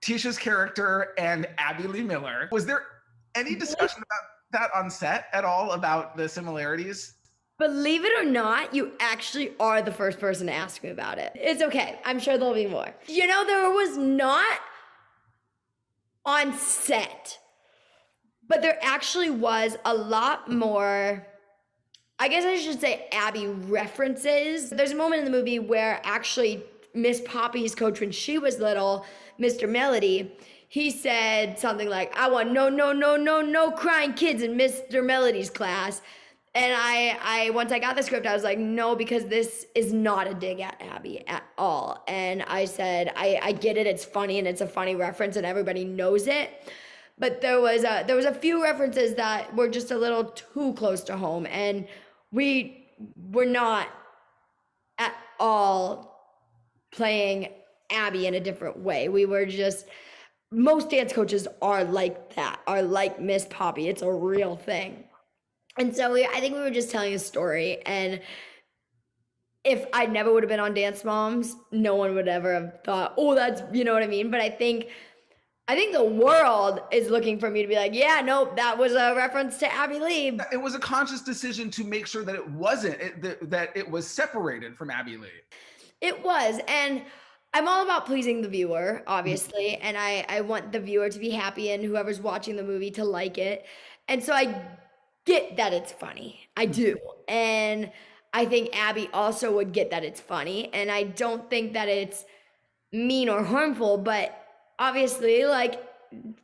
Tisha's character and Abby Lee Miller. Was there any discussion about that on set at all, about the similarities? Believe it or not, you actually are the first person to ask me about it. It's okay. I'm sure there'll be more. You know, there was not on set, but there actually was a lot more, I guess I should say, Abby references. There's a moment in the movie where actually Miss Poppy's coach, when she was little, Mr. Melody, he said something like, I want no crying kids in Mr. Melody's class. And I once I got the script, I was like, no, because this is not a dig at Abby at all. And I said, I get it, it's funny, and it's a funny reference, and everybody knows it. But there was a few references that were just a little too close to home, and we were not at all playing Abby in a different way. We were just, most dance coaches are like that, are like Miss Poppy. It's a real thing. And so I think we were just telling a story, and if I never would have been on Dance Moms, no one would ever have thought, oh, that's, you know what I mean? But I think the world is looking for me to be like, yeah, no, that was a reference to Abby Lee. It was a conscious decision to make sure that it wasn't, that it was separated from Abby Lee. It was, and I'm all about pleasing the viewer, obviously, and I want the viewer to be happy and whoever's watching the movie to like it. And so I get that it's funny. I do. And I think Abby also would get that it's funny. And I don't think that it's mean or harmful, but obviously, like,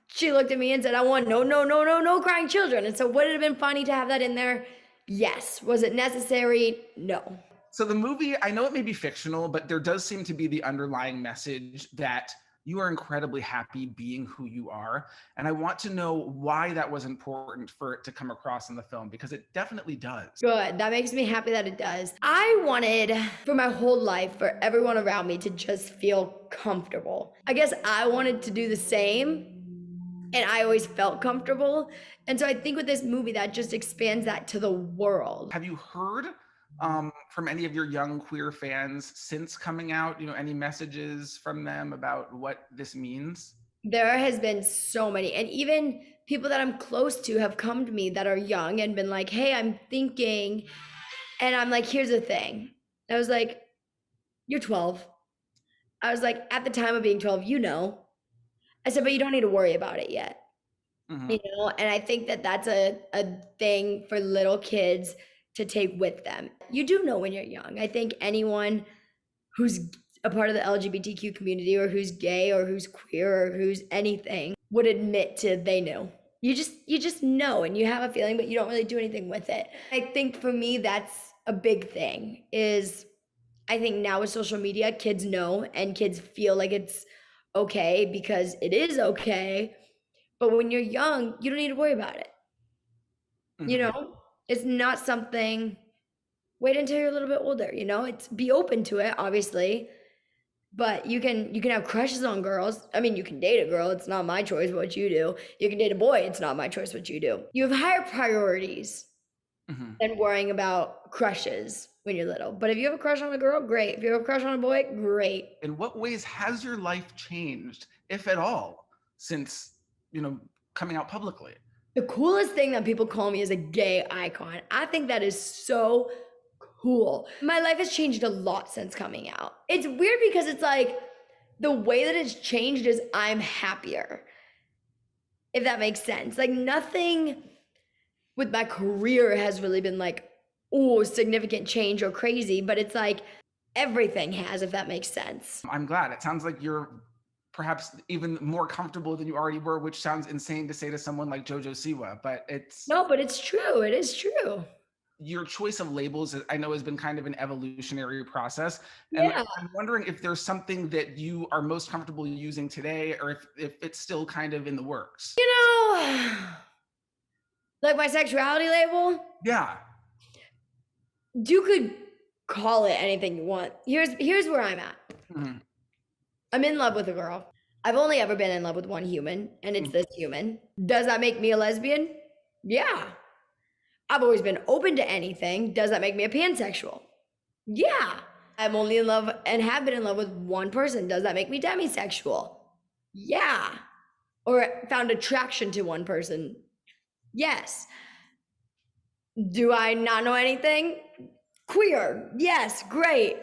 she looked at me and said, I want no crying children. And so would it have been funny to have that in there? Yes. Was it necessary? No. So the movie, I know it may be fictional, but there does seem to be the underlying message that you are incredibly happy being who you are. And I want to know why that was important for it to come across in the film, because it definitely does. Good. That makes me happy that it does. I wanted for my whole life for everyone around me to just feel comfortable. I guess I wanted to do the same, and I always felt comfortable. And so I think with this movie, that just expands that to the world. Have you heard from any of your young queer fans since coming out, any messages from them about what this means? There has been so many, and even people that I'm close to have come to me that are young and been like, hey, I'm thinking, and I'm like, here's the thing. I was like, you're 12. I was like, at the time of being 12, I said, but you don't need to worry about it yet. Mm-hmm. And I think that that's a thing for little kids to take with them. You do know when you're young. I think anyone who's a part of the LGBTQ community, or who's gay, or who's queer, or who's anything, would admit to they know. You just know, and you have a feeling, but you don't really do anything with it. I think for me, that's a big thing, is I think now with social media, kids know, and kids feel like it's okay because it is okay. But when you're young, you don't need to worry about it. Mm-hmm. It's not something, wait until you're a little bit older, it's be open to it, obviously, but you can have crushes on girls. I mean, you can date a girl. It's not my choice what you do. You can date a boy. It's not my choice what you do. You have higher priorities than worrying about crushes when you're little. But if you have a crush on a girl, great. If you have a crush on a boy, great. In what ways has your life changed, if at all, since, coming out publicly? The coolest thing that people call me is a gay icon. I think that is so cool. My life has changed a lot since coming out. It's weird because it's like the way that it's changed is I'm happier, if that makes sense. Like nothing with my career has really been like, oh, significant change or crazy, but it's like everything has, if that makes sense. I'm glad. It sounds like you're perhaps even more comfortable than you already were, which sounds insane to say to someone like JoJo Siwa, but it's... No, but it's true. It is true. Your choice of labels, I know, has been kind of an evolutionary process. And yeah. I'm wondering if there's something that you are most comfortable using today, or if it's still kind of in the works. Like my sexuality label? Yeah. You could call it anything you want. Here's where I'm at. Mm-hmm. I'm in love with a girl. I've only ever been in love with one human, and it's this human. Does that make me a lesbian? Yeah. I've always been open to anything. Does that make me a pansexual? Yeah. I'm only in love and have been in love with one person. Does that make me demisexual? Yeah. Or found attraction to one person? Yes. Do I not know anything? Queer. Yes, great.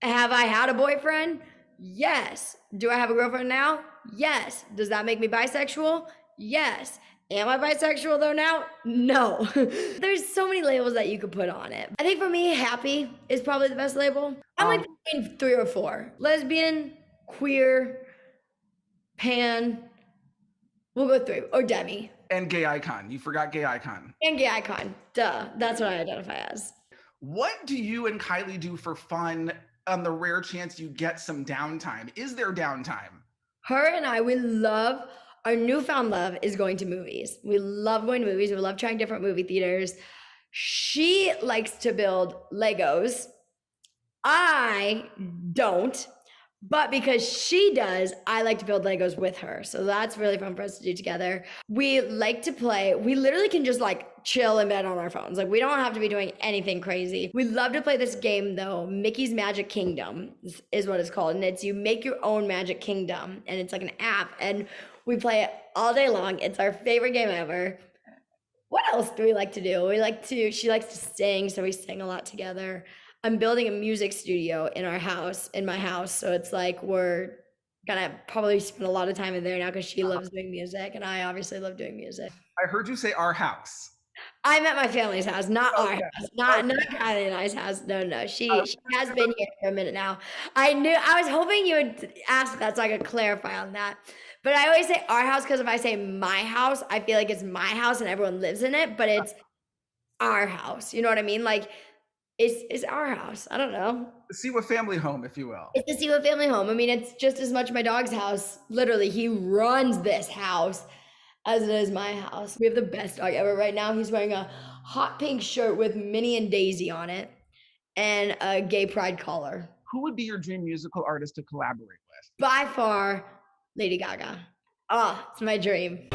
Have I had a boyfriend? Yes. Do I have a girlfriend now? Yes. Does that make me bisexual? Yes. Am I bisexual though now? No. There's so many labels that you could put on it. I think for me, happy is probably the best label. I'm like between 3 or 4. Lesbian, queer, pan. We'll go 3. Or demi. And gay icon. You forgot gay icon. And gay icon. Duh. That's what I identify as. What do you and Kylie do for fun on the rare chance you get some downtime? Is there downtime? Her and I, we love, our newfound love is going to movies. We love going to movies. We love trying different movie theaters. She likes to build Legos. I don't. But because she does, I like to build Legos with her. So that's really fun for us to do together. We like to play. We literally can just like chill in bed on our phones. Like we don't have to be doing anything crazy. We love to play this game though. Mickey's Magic Kingdom is what it's called. And it's you make your own Magic Kingdom. And it's like an app. And we play it all day long. It's our favorite game ever. What else do we like to do? She likes to sing. So we sing a lot together. I'm building a music studio in my house. So it's like we're gonna probably spend a lot of time in there now because she loves doing music and I obviously love doing music. I heard you say our house. I'm at my family's house, not our house, not Kylie and I's house. No. She has been here for a minute now. I was hoping you would ask that so I could clarify on that. But I always say our house because if I say my house, I feel like it's my house and everyone lives in it, but it's our house. You know what I mean? Like it's our house. I don't know. The Siwa family home, if you will. It's the Siwa family home. I mean, it's just as much my dog's house. Literally, he runs this house as it is my house. We have the best dog ever. Right now, he's wearing a hot pink shirt with Minnie and Daisy on it and a gay pride collar. Who would be your dream musical artist to collaborate with? By far, Lady Gaga. Oh, it's my dream.